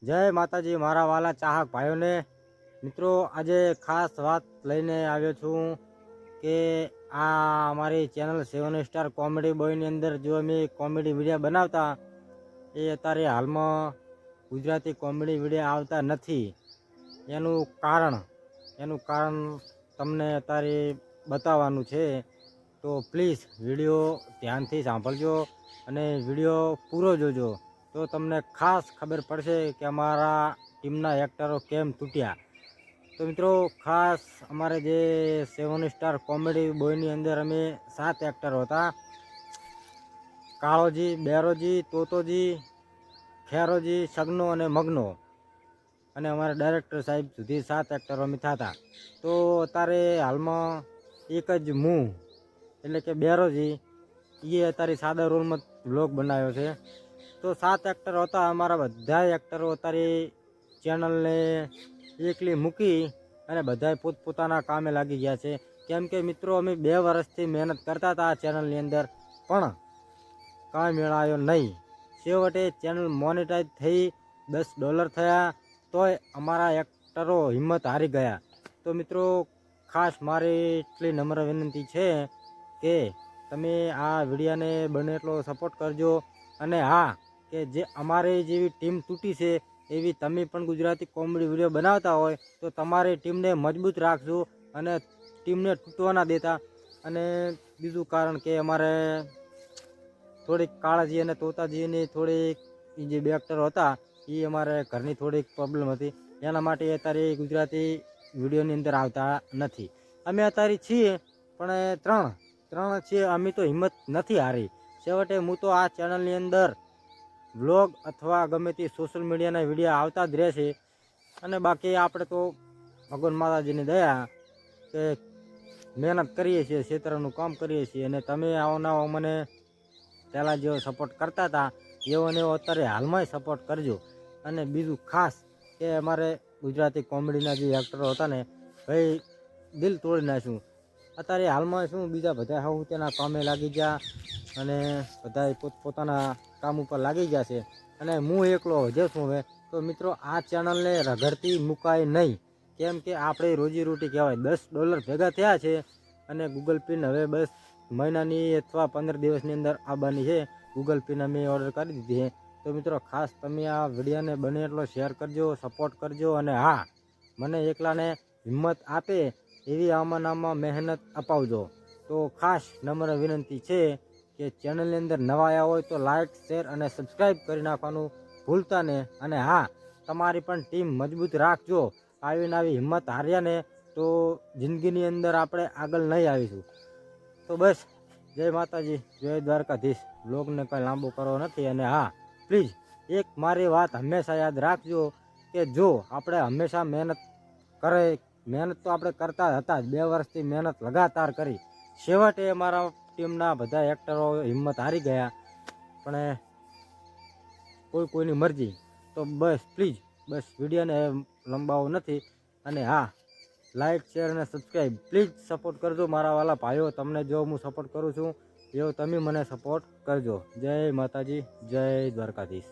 જય માતાજી મારા વાલા ચાહક ભાઈઓને મિત્રો, આજે ખાસ વાત લઈને આવ્યો છું કે આ અમારી ચેનલ 7 સ્ટાર કોમેડી બોયની અંદર જો અમે કોમેડી વિડીયો બનાવતા એ અત્યારે હાલમાં ગુજરાતી કોમેડી વિડીયો આવતા નથી. એનું કારણ તમને અત્યારે બતાવવાનું છે. તો પ્લીઝ વિડીયો ધ્યાનથી સાંભળજો અને વિડીયો પૂરો જોજો, તો તમને ખાસ ખબર પડશે કે અમારા ટીમના એક્ટરો કેમ તૂટ્યા. તો મિત્રો, ખાસ અમારે જે 7 સ્ટાર કોમેડી બોયની અંદર અમે 7 એક્ટરો હતા: કાળોજી, બેરોજી, તોતોજી, ખેરોજી, સગનો અને મગનો, અને અમારા ડાયરેક્ટર સાહેબ સુધી 7 એક્ટરો અમે થતા. તો અત્યારે હાલમાં એક જ હું એટલે કે બેરોજી એ અત્યારે સાદા રોલમાં વ્લોગ બનાવ્યો છે. તો 7 એક્ટરો હતા. અમારા બધા એક્ટરો અત્યારે ચેનલને એકલી મૂકી અને બધા પોતપોતાના કામે લાગી ગયા છે. કેમ કે મિત્રો, અમે 2 વર્ષથી મહેનત કરતા હતા આ ચેનલની અંદર, પણ કાંઈ મેળાયો નહીં. છેવટે ચેનલ મોનેટાઈઝ થઈ $10 થયા, તોય અમારા એક્ટરો હિંમત હારી ગયા. તો મિત્રો, ખાસ મારી એટલી નમ્ર વિનંતી છે કે તમે આ વિડીયાને બને એટલો સપોર્ટ કરજો. અને હા, કે જે અમારી જેવી ટીમ તૂટી છે એવી તમે પણ ગુજરાતી કોમેડી વિડીયો બનાવતા હોય તો તમારી ટીમને મજબૂત રાખજો અને ટીમને તૂટવા ના દેતા. અને બીજું કારણ કે અમારે થોડીક કાળાજી અને તોતાજીની થોડીક જે બે એક્ટરો હતા એ અમારે ઘરની થોડીક પ્રોબ્લેમ હતી, એના માટે અત્યારે ગુજરાતી વિડીયોની અંદર આવતા નથી. અમે અત્યારે છીએ પણ ત્રણ છીએ. અમે તો હિંમત નથી હારી. છેવટે હું તો આ ચેનલની અંદર વ્લોગ અથવા ગમે તે સોશિયલ મીડિયાના વિડીયો આવતા જ રહેશે. અને બાકી આપણે તો ભગવાન માતાજીની દયા કે મહેનત કરીએ છીએ, ક્ષેત્રનું કામ કરીએ છીએ, અને તમે આવો નવો મને પહેલાં જેવો સપોર્ટ કરતા હતા એવો ને એવો અત્યારે હાલમાંય સપોર્ટ કરજો. અને બીજું ખાસ કે અમારે ગુજરાતી કોમેડીના જે એક્ટરો હતા ને ભાઈ, દિલ તોડી નાખ્યું. અત્યારે હાલમાં શું, બીજા બધા હું તેના કામે લાગી ગયા અને બધા પોતપોતાના કામ ઉપર લાગી ગયા છે અને હું એકલો હજે છું. હવે તો મિત્રો, આ ચેનલને રગડતી મુકાય નહીં. કેમ કે આપણે રોજીરોટી કહેવાય. $10 ભેગા થયા છે અને ગૂગલ પિન હવે બસ મહિનાની અથવા 15 દિવસની અંદર આવવાની છે. ગૂગલ પિન અમે ઓર્ડર કરી દીધી છે. તો મિત્રો, ખાસ તમે આ વિડીયોને બને એટલો શેર કરજો, સપોર્ટ કરજો. અને હા, મને એકલાને હિંમત આપે એવી આમાં મહેનત અપાવજો. તો ખાસ નમ્ર વિનંતી છે કે ચેનલની અંદર નવા આવ્યા હોય તો લાઇક, શેર અને સબસ્ક્રાઈબ કરી નાખવાનું ભૂલતા ને. અને હા, તમારી પણ ટીમ મજબૂત રાખજો. આવીને આવી હિંમત હાર્યા ને તો જિંદગીની અંદર આપણે આગળ નહીં આવીશું. તો બસ, જય માતાજી, જય દ્વારકાધીશ. બ્લોગને કંઈ લાંબો કરવો નથી. અને હા, પ્લીઝ એક મારી વાત હંમેશા યાદ રાખજો કે જો આપણે હંમેશા મહેનત તો આપણે કરતા હતા જ. 2 વર્ષથી મહેનત લગાતાર કરી. છેવટે અમારા ટીમના બધા એક્ટરો હિંમત હારી ગયા. પણ કોઈની મરજી. તો બસ પ્લીઝ, બસ વિડીયોને લંબાવો નથી. અને હા, લાઇક, શેર અને સબસ્ક્રાઈબ પ્લીઝ સપોર્ટ કરજો મારા વાલા ભાઈઓ. તમને જો હું સપોર્ટ કરું છું એવો તમે મને સપોર્ટ કરજો. જય માતાજી, જય દ્વારકાધીશ.